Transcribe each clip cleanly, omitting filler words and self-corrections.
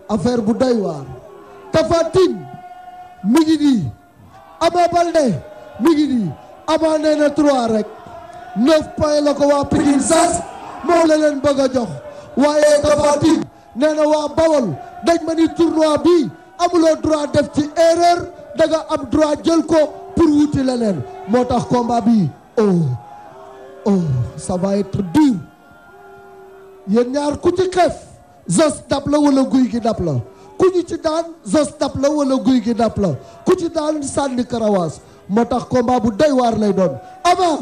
affaire bu doy waar Tapha Tine mi ngi nii Ama Baldé mi ngi nii Ama nee na 3 rek 9 points la ko waa Pikine sas moom la leen bëgg a jox waaye Tapha Tine nee na waa Bawol dañ ma ni tournoi bi amuloo droit def ci erreur da nga am droit jël ko pour wuti leneen moo tax combat bi ça va être dur yéen ñaar ku ci xeef Zoss dab la wala guy gi dab la ku ñu ci daan Zoss dab la wala guy gi dab la ku ci daan sànni karawaas moo tax combat bu doy waar lay doon Ama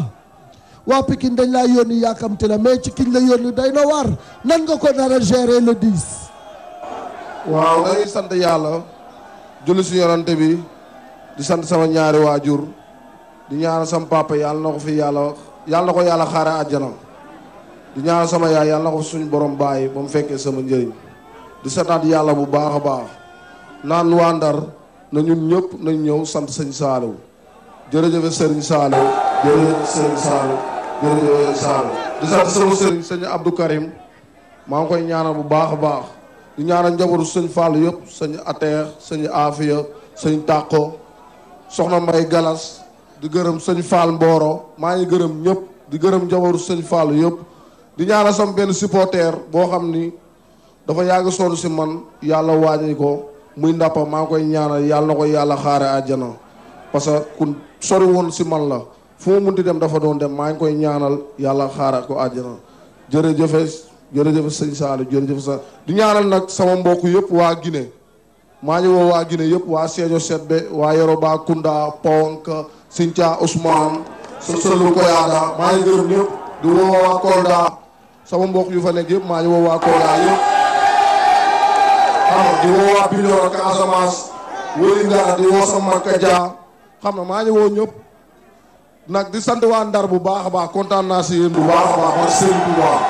waa Pikine dañ laa yónni yaakamti la mais ci kiñ la yónni day na waar nan nga ko nar a gérer le 10. waaw dañuy sant yàlla julli si yorante bi di sant sama ñaari waajur di ñaanal sama papa yàlla na ko fi yàlla na ko yàlla xaare àjjana di ñaanal sama yaay yàlla na ko suñu borom bàyyi ba mu fekkee sama njëriñ di santaat yàlla bu baax a baax naan waa Ndar na ñun ñëpp nañ ñëw sant sëñ Saliou jërëjëf sëriñ Saliou jërëjëf sëriñ Saliou jërëjëf Saliou di sant sama sëriñ sëñ Abdou Karim maa ngi koy ñaanal bu baax a baax di ñaanal njabootu sëñ Fall yëpp sëñ Ateex sëñ Afia sëñ Tàqo soxna Mbay Galas di gërëm sëñ Fall Mboro maa ngi gërëm ñëpp di gërëm njabootu sëñ Fall yëpp di ñaanal sama benn supporter boo xam ni dafa yàgg sonn si man yàlla wàññi ko muy ndàppa maa ngi koy ñaanal yàlla na ko yàlla xaare àjjana parce que ku sori woon si man la fu mu munti dem dafa doon dem maa ngi koy ñaanal yàlla xaare ko àjjana jërëjëf sëñ Saliou jërëjëf sa di ñaanal nag sama mbokk yëpp waa Guinée maa ngi woo waa Guinée yëpp waa Sédhiou Sedbe waa Yoroba Kounda Ponk Sinthia Ousmane Sosolu Koyada maa ngi gërëm ñëpp di woo waa Kolda sama mbokk yu fa nekk yëpp maa ngi woo waa Kolda yëpp xam nga di woo waa Bignona Casamance Wélingara di woo sama Kaja xam na maa ngi woo ñëpp nag di sant waa Ndar bu baax a baax kontaan naa si yéen bu baax a baax man sëriñ bu baax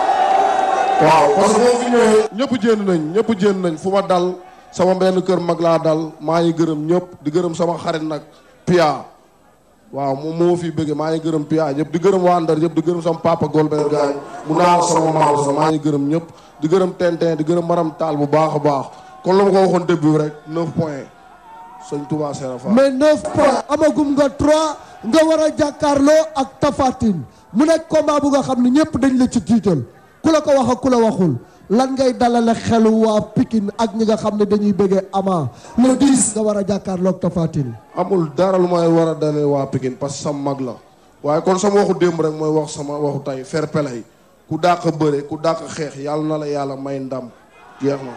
waaw parce que boo fi ñëwee ñëpp jénn nañ fu ma dal sama benn kër mag laa dal maa ngi gërëm ñëpp di gërëm sama xarit nag Pia waaw moom moo fi bëgge maa ngi gërëm Pia ñëpp di gërëm waa Ndar ñëpp di gërëm sama papa Golbert Gaye mu naaw sama maaw sa maa ngi gërëm ñëpp di gërëm Tintin di gërëm Maram Taal bu baax a baax kon la ma ko waxoon début rek 9 points sëñ Touba Serapha mais 9 points amagum nga 3 nga war a jàkkaarloo ak Tapha Tine mu nekk combat bu nga xam ne ñëpp dañ la ci tiital ku la ko wax ak ku la waxul lan ngay dalale xelu waa Pikine ak ñi nga xam ne dañuy bëggee Ama le 10 nga war a jàkkaarloog Tapha Tine amul dara lu may war a dalee waa Pikine parce que sama mag la waaye kon sama waxu démb rek mooy wax sama waxu tey fair play ku dàq bëre ku dàq xeex yàlla na la yàlla may ndam jeex na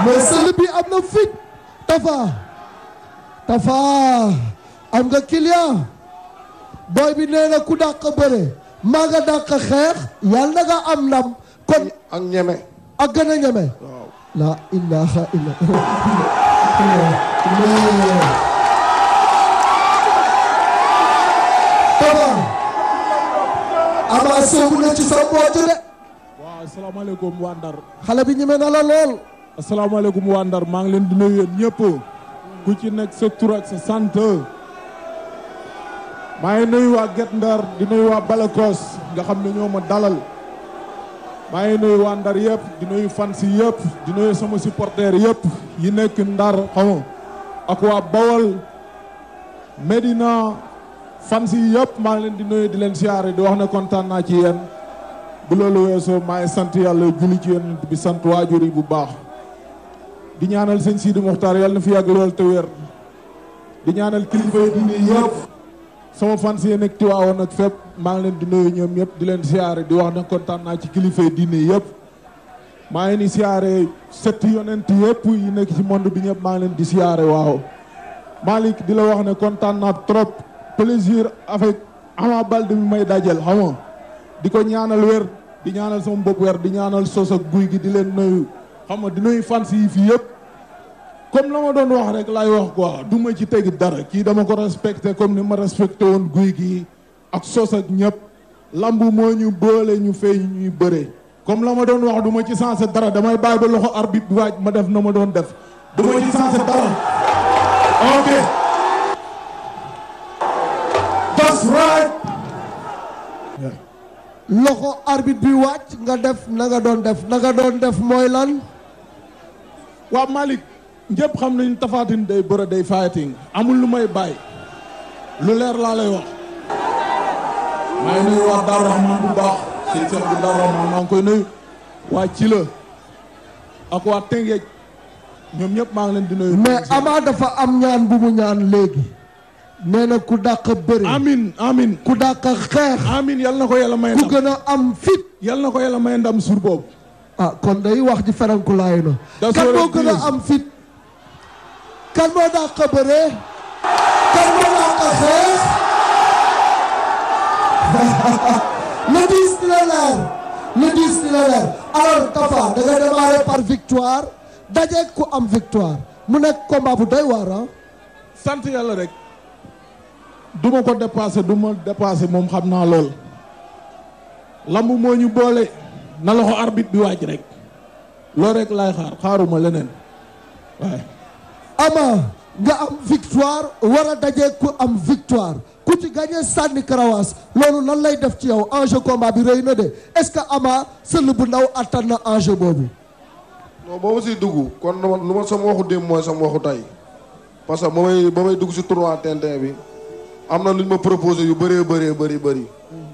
mais sël bi am na fit Tapha am nga client boy bi nee na ku dàq bëre maa nga dàq xeex yàlla na nga am ndam kon ak ñeme ak gën a ñeme waaw la ilaha illallah Tapha Ama soobu na ci sa mbootu de waaw asalaamaaleykum waa Ndar xale bi ñeme na la lool asalaamaaleykum waa Ndar maa ngi leen di nuyu yéen ñëpp ku ci nekk sa tur ak sa sant maa ngi nuyu waa Guet Ndar di nuyu waa Balakos nga xam ne ñoo ma dalal maa ngi nuyu waa Ndar yëpp di nuyu fans yëpp di nuyu sama supporter yëpp yi nekk Ndar xam ak waa Bawol Medina fans yi yëpp maa ngi leen di nuyu di leen siyaare di wax ne kontaan naa ci yéen bu loolu weesoo maa ngi sant yàlla julli ci yéen bi sant waajur yi bu baax di ñaanal sëñ Sidi Mokhtar yàlla na fi yàgg lool te wér di ñaanal kilifa yi diine yëpp sama fans yi nekk Tiwaawoon ak fépp maa ngi leen di nuyu ñoom ñëpp di leen siyaare di wax ne kontaan naa ci kilifa yi diine yëpp maa ngi ni siyaare 7 yonent yëpp yi nekk ci monde bi ñëpp maa ngi leen di siyaare waaw Malick di la wax ne kontaan naa trop plaisir avec Ama Baldé mi may dajel xam nga di ko ñaanal wér di ñaanal sama bopp wér di ñaanal sos ak guy gi di leen nuyu xam nga di nuyu fans yi fii yëpp comme la ma doon wax rek laay wax quoi du ma ci tegi dara kii dama ko respecté comme ni ma respecté woon guy gi ak sos ak ñëpp lamb moo ñu boole ñu fay ñuy bëre comme la ma doon wax du ma ci sensé dara damay bàyyi ba loxo arbitre bi waaj ma def na ma doon def du ma ci sensé dara ok that's right loxo arbitre bi wàcc nga def na nga doon def mooy lan. waa Malick ñëpp xam nañu Tapha Tine day bëre day fighting amul lu may bàyyi lu leer laa lay wax. maa ngi nuyu waa Darou Rahman bu baax sëñ Cheikh bu Darou Rahman maa ngi koy nuyu waa Thila ak waa Tëngéej ñoom ñëpp maa ngi leen di nuyu. mais Ama dafa am ñaan bu mu ñaan léegi. nee na ku dàq bëri. amiin ku dàq xeex. amiin yal na ko yàlla may ndam ku gën a am fit. yal na ko yàlla may ndam suur boobu. ah kon day wax ji feranku laay na. kan moo gën a am fit. kan moo dàq bëre. kan moo dàq xeex. le 10 dina leer. le 10 dina leer. alors Tapha da nga démarrer par victoire daje ku am victoire mu nekk combat bu doy waar ah. sant yàlla rek. du ma ko dépassé du ma dépassé moom xam naa lool. lamb moo ñu boole. na loxo arbitre bi wàcc rek. loolu rek laay xaaruma leneen waaye. Ama nga am victoire war a daje ku am victoire ku ci gagné sànni karawaas loolu lan lay def ci yow enjeu combat bi rëy na de est-ce que Ama sël bu ndaw attan na enjeu boobu. non boo ma siy dugg kon lu ma sama waxu démb mooy sama waxu tey parce que ba may dugg si tournoi TNT bi am na lu ñu ma proposé yu bëri.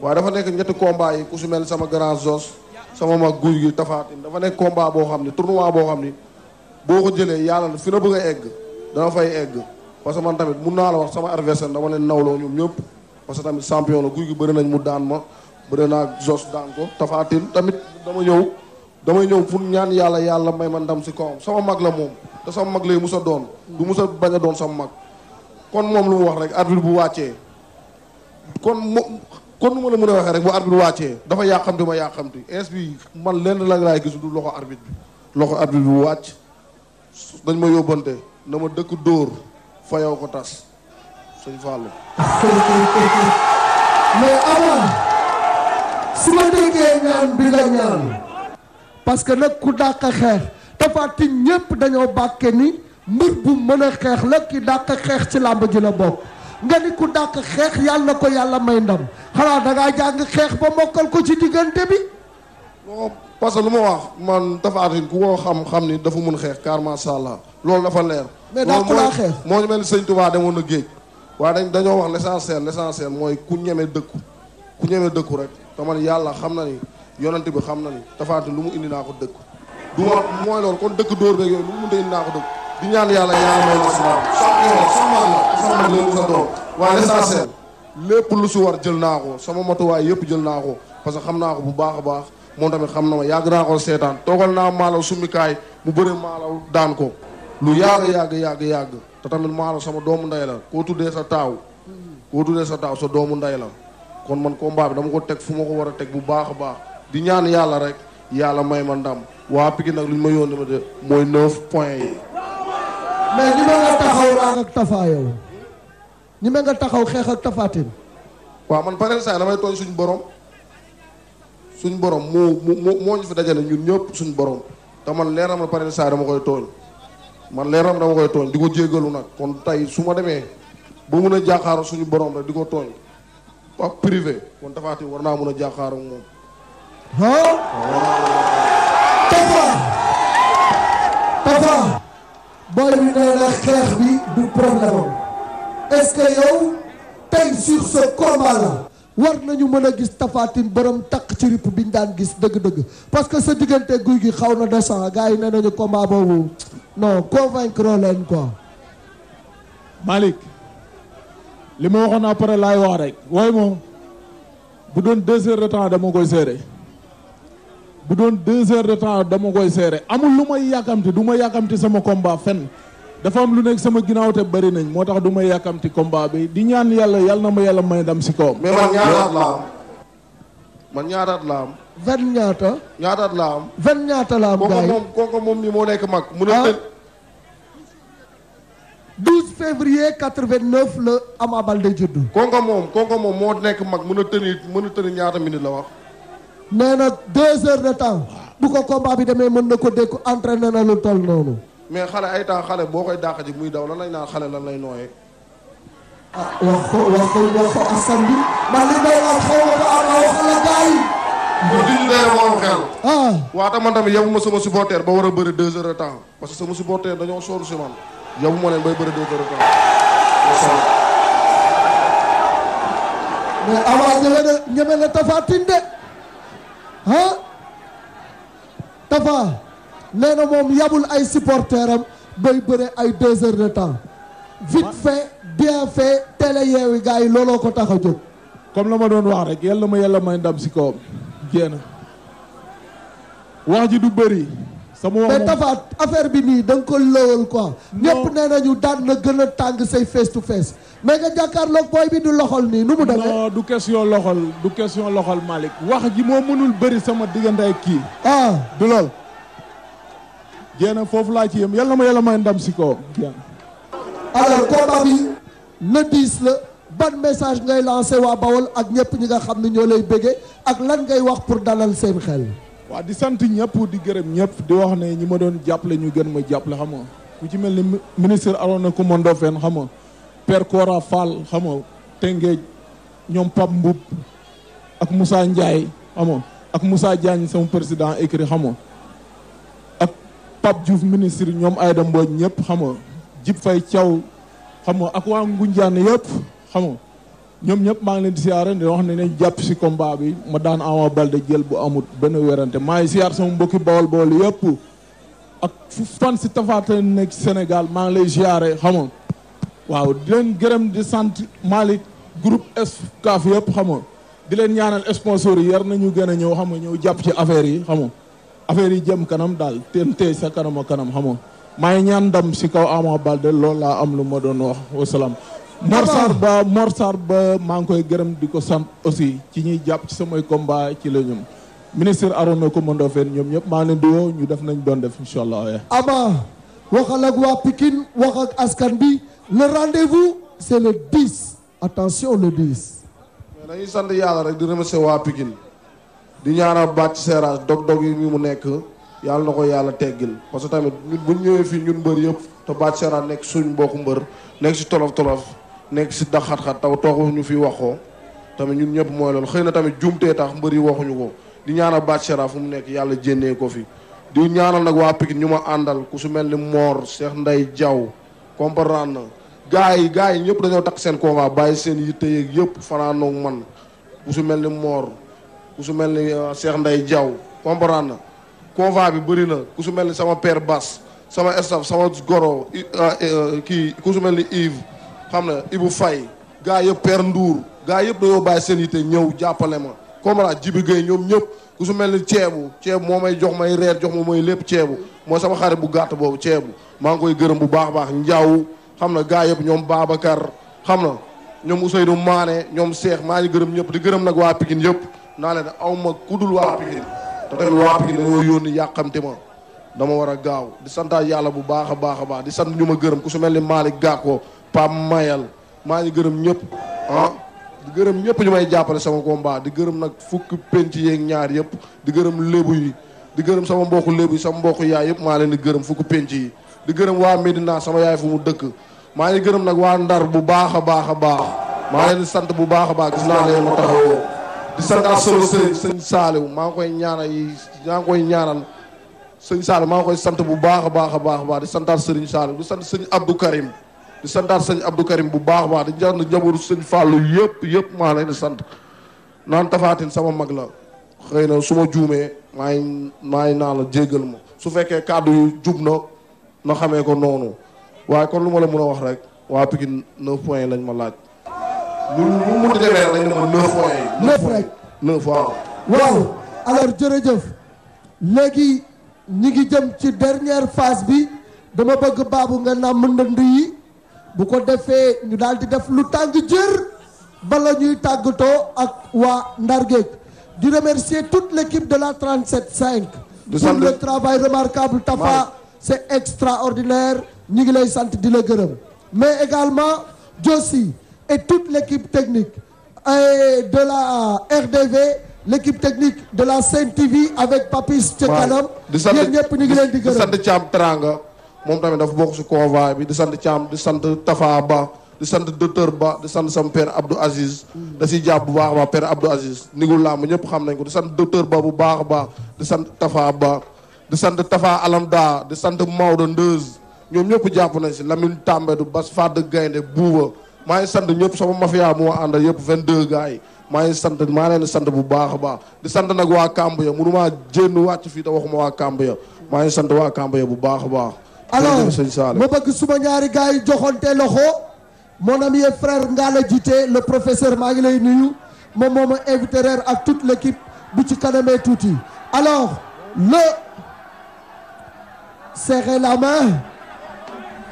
waaye dafa nekk ñetti combat yi ku si mel ni sama grand Zos sama mag guy gi Tapha Tine dafa nekk combat boo xam ne tournoi boo xam ni boo ko jëlee yàlla fi na bëgg a egg dama fay egg parce que man tamit mun naa la wax sama adversaire dama leen nawloo ñoom ñëpp parce que tamit champion la guy gi bëri nañ mu daan ma bëri naa Zos daan ko Tapha Tine tamit damay ñëw pour ñaan yàlla may ma ndam si kawam sama mag la moom te sama mag lay musa doon du musa bañ a doon sama mag kon moom lu mu wax rek arbitre bu wàccee kon nu ma la mën a waxee rek bu arbitre wàccee dafa yàqamti ma yàqamti ins bi man lenn la laay gis du loxo arbitre bi bu wàcc dañ ma yóbbante na ma dëkk dóor fayaw ko tas sëñ Fallou. mais Ama su ma déggee ñaan bi nga ñaan parce que nag ku dàq xeex Tapha Tine ñëpp dañoo bàkke ni mbër bu mën a xeex la ki dàq xeex ci làmb ji la bokk nga ni ku dàq xeex yàlla na ko yàlla may ndam xanaa da ngaa jàng xeex ba mokkal ko ci diggante bi. non parce que lu ma wax man Tapha Tine ku ko xam ni dafa mun xeex car macha allah loolu dafa leer. mais daa ko laa xeex moo ñu mel ni sëñ Touba demoon na géej waaye dañoo wax l'essentiel mooy ku ñeme dëkku rek te man yàlla xam na ni yonent bi xam na ni Tapha Tine lu mu indi naa ko dëkk du ma mooy loolu kon dëkk dóor beeg yooyu lu mu mënta indi naa ko dëkk di ñaan yàlla may na si maam sama mag la sa doom waaye l'essentiel lépp lu si war jël naa ko sama matuwaay yëpp jël naa ko parce que xam naa ko bu baax a baax moom tamit xam na ma yàgg naa ko seetaan toogal naa maalaw summikaay mu bëre maalaw daan ko lu yàgg te tamit maalaw sama doomu ndey la koo tuddee sa taaw sa doomu ndey la kon man combat bi dama ko teg fu ma ko war a teg bu baax a baax di ñaan yàlla rek yàlla may ma ndam waa Pikine nag lu ñu ma yónnee ma de mooy 9 points yi. mais ñi ma nga taxaw raag ak Tapha yow ñi ma nga taxaw xeex ak Tapha Tine. waaw man pareen saa damay tooñ suñu borom moo ñu fi dajale ñun ñëpp suñu borom te man leeram na pareen saa dama koy tooñ di ko jéggalu nag kon tey su ma demee ba mun a jàkkaaroo suñu borom rek di ko tooñ ak privé kon Tapha Tine war naa mun a jàkkaaroo moom. Tapha booy bi nee na xeex bi du problème est-ce que yow tey sur ce combat là war nañu mën a gis Tapha Tine borom takk ci ripp bi ñu daan gis dëgg-dëgg parce que sa diggante guy gi xaw na descend gars yi nee nañu combat boobu non convaincre leen quoi. Malick li ma waxoon après laay wax rek waaye moom bu doon 2 heures de temps dama koy seere amul lu may yàkkamti du ma yàkkamti sama combat fenn dafa am lu nekk sama ginnaaw te bëri nañ moo tax du may yàkkamti combat bi di ñaan yàlla na ma yàlla may ndam si kawam. mais man ñaataat la am. 20 ñaata. ñaataat la am. 20 ñaata la am gars yi kooku moom mi moo nekk mag. mu ne 12 février 89 la Ama Baldé juddu. kooku moom moo nekk mag mën a tëni ñaata minute la wax. nee na 2 heures de temps bu ko combat bi demee mën na ko dékku entraîné na lu toll noonu. mais xale boo koy dàq ji muy daw lan lañ naan xale lan lay nooyee. wax ko askan bi man li may wax xaw ma ko am wax la gars yi pour di ñu dee moo am xel. waa te man tamit yabuma sama supporter ba war a bëri 2 heures de temps parce que sama supporter dañoo sonn si man yabuma leen bay bëri 2 heures de temps. mais Ama ñeme na Tapha Tine de Tapha nee na moom yabul ay supporter am bay bëre ay 2 heures de temps vite fait bien fait télé yeewi gars yi looloo ko tax a jóg. comme la ma doon wax rek yàlla ma yàlla may ndam si kawam jéem wax ji du bëri. sama wax mais Tapha affaire bi nii da nga ko lëwal quoi. ñëpp nee nañu daan na gën a tàng say face to face mais nga jàkkaarloog booy bi du loxol nii nu mu demee. non du question loxol Malick wax ji moo mënul bëri sama diggante ak kii. du lool. jéem foofu laa ci yem yàlla ma yàlla may ndam si kawam jéem. alors combat bi le 10 la. ban message ngay lancé waa Bawol ak ñëpp ñi nga xam ne ñoo lay bëggee ak lan ngay wax pour dalal seen xel. waaw di sant ñëpp di gërëm ñëpp di wax ne ñi ma doon jàppale ñu gën ma jàppale xam nga ku ci mel ni ministre Arona Coumba Ndoffène xam nga Père Kora Fall xam nga Tengéej ñoom Pape Mboup ak Moussa Ndiaye xam nga ak Moussa Diagne sama président écrit xam nga ak Pape Diouf ministre ñoom Aïda Mbodj ñëpp xam nga Djib Faye Thiaw xam nga ak waa Ngunjaan yëpp. xam nga ñoom ñëpp maa ngi leen di siyaare di wax ne nañ jàpp si combat bi ma daan Ama Baldé jël bu amut benn werante maa ngi siyaar sama mbokki Bawol Bawol yëpp ak fu fan si Tapha Tine nekk Sénégal maa ngi lay siyaare xam nga waaw di leen gërëm di sant Malick groupe Excaf yëpp xam nga di leen ñaanal sponsor yi yar nañu gën a ñëw xam nga ñëw jàpp ci affaire yi xam nga affaire yi jëm kanam daal teen tey sa kanam a kanam xam nga maa ngi ñaan ndam si kaw Ama Baldé loolu laa am lu ma doon wax wasalaam. Mor Sarr ba maa ngi koy gërëm di ko sant aussi ci ñuy jàpp ci samay combat ci la ñoom ministre Arona Coumba Ndoffène ñoom ñëpp maa ngi leen di woo ñu def nañ doon def incha allah. Ama waxal ak waa Pikine wax ak askan bi le rendez-vous c'est le 10 attention le 10. mais dañuy sant yàlla rek di remercier waa Pikine di ñaanal bàcc seeraas dog-dog yi mu nekk yàlla na ko yàlla teggil parce que tamit ñun bu ñu ñëwee fii ñun mbër yëpp te bàcc seeraas nekk suñ mbokku mbër nekk si tolof-tolof. nekk si dax xat-xat taw tooxu ñu fi wax ko tamit ñun ñëpp mooy loolu xëy na tamit jumtee tax mbër yi waxuñu ko di ñaanal Bathshara fu mu nekk yàlla jénnee ko fi di ñaanal nag waa Pikine ñu ma àndal ku su mel ni Mor Cheikh Ndeye Diaw comprendre na gars yi ñëpp dañoo takk seen combat bàyyi seen yitte yeeg yëpp fanaanoog man ku su mel ni Mor ku su mel ni Cheikh Ndeye Diaw comprendre na combat bi bëri na ku su mel ni sama père Bass sama staff sama goro kii ku su mel ni Yves xam na Ibou Faye gaa yëpp Père Ndour gaa yëpp dañoo bàyyi seen yite ñëw jàppale ma comprendre Jibi Gueye ñoom ñëpp ku su mel ni ceebu moo may jox may reer jox ma mooy lépp ceebu mooy sama xarit bu gàtt boobu ceebu maa ngi koy gërëm bu baax a baax njaw xam na gaa yëpp ñoom Babacar xam na ñoom Ousseynou Mané ñoom Cheikh maa ngi gërëm ñëpp di gërëm nag waa Pikine yëpp naa leen aw ma kudul waa Pikine te tamit waa Pikine dañoo yónni yàqamte ma dama war a gaaw di santaat yàlla bu baax a baax a baax di sant ñu ma gërëm ku su mel ni Malick Gakko Pam Mayal maa ngi gërëm ñëpp di gërëm ñëpp ñu may jàppale sama combat di gërëm nag fukki penc yeeg ñaar yëpp di gërëm lébu yi di gërëm sama mbokku lébu yi sama mbokku yaay yëpp maa leen di gërëm fukki penc yi di gërëm waa Médina sama yaay fu mu dëkk maa ngi gërëm nag waa Ndar bu baax a baax a baax maa leen di sant bu baax a baax gis naa leen ma taxawoo di santaat solo sëñ Saaliw maa ngi koy ñaanal sëñ Saaliw maa ngi koy sant bu baax a baax a baax di santaat sëriñ Saaliw di sant sëñ Abdou Karim di santaat sëñ Abdou Karim bu baax a baax di jàng njabootu sëñ Fallou yëpp maa leen di sant naan Tapha Tine sama mag la xëy na su ma juumee maa ngi naa la jéggal ma su fekkee kàddu yu jub na xamee ko noonu waaye kon lu ma la mën a wax rek waa Pikine 9 points lañ ma laaj lu mu munti demee dañ ne ma 9 points yi 9 rek 9 waaw alors jërëjëf léegi ñi ngi jëm ci dernière phase bi dama bëgg baabu nga nàmm ndënd yi bu ko defee ñu daal di def lu tàng jër bala ñuy tàggatoo ak waa Ndar Géej di remercier toute l'équipe de la 37-5 pour le travail remarquable Tapha c'est extraordinaire ñu ngi lay sant di la gërëm mais également Diossi et toute l'équipe technique et de la RDV l'équipe technique de la Sen TV avec Papis ca kanam yéen ñëpp ñu ngi leen di gërëm di sant Thiam Teranga moom tamit dafa bokk si convoi bi di sant Thiam di sant Tafa Ba di sant docteur Ba di sant sama père Abdou Aziz da siy jàpp bu baax a baax père Abdou Aziz nigul làmb ñëpp xam nañ ko di sant docteur Ba bu baax a baax di sant Tafa Ba di sant Tafa Alamda di sant Maodo Ndeuz ñoom ñëpp jàpp nañ si Lamine Tambédou Bas Fade Gaynde Buuba maa ngi sant ñëpp sama mafia moo àndal yëpp 22 gars yi maa ngi sant maa leen di sant bu baax a baax di sant nag waa Kambuya mënumaa jénn wàcc fii te waxuma waa Kambuya maa ngi sant waa Kambuya bu baax a baax. alors ma bëgg suma ñaari gars yi joxonte loxo mon ami et frère Ngala Djité le professeur maa ngi lay nuyu moom moo ma invité reer ak toute l'équipe bu ci kanamee tuuti alors le serrer la main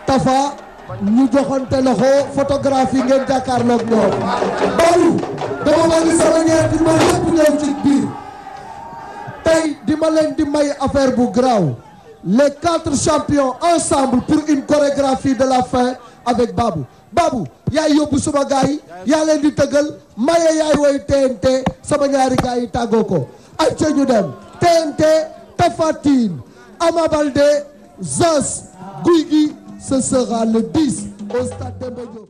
Tafa ñu joxonte loxo photographie ngeen jàkkaarloog ñoom Badou dama bëgg sama ñeenti ma lépp ñëw ci biir tey di ma leen di may affaire bu graaw les 4 champions ensemble pour une chorégraphie de la fin avec Babou Babou yaay yóbbu suma gars yi yaa leen di tëggal maye yaay woy TNT sama ñaari gars yi tàggoo ko ay ca ñu dem TNT Tapha Tine Ama Baldé Zoss Gouye Gui ce sera le 10 au stade Demba Diop.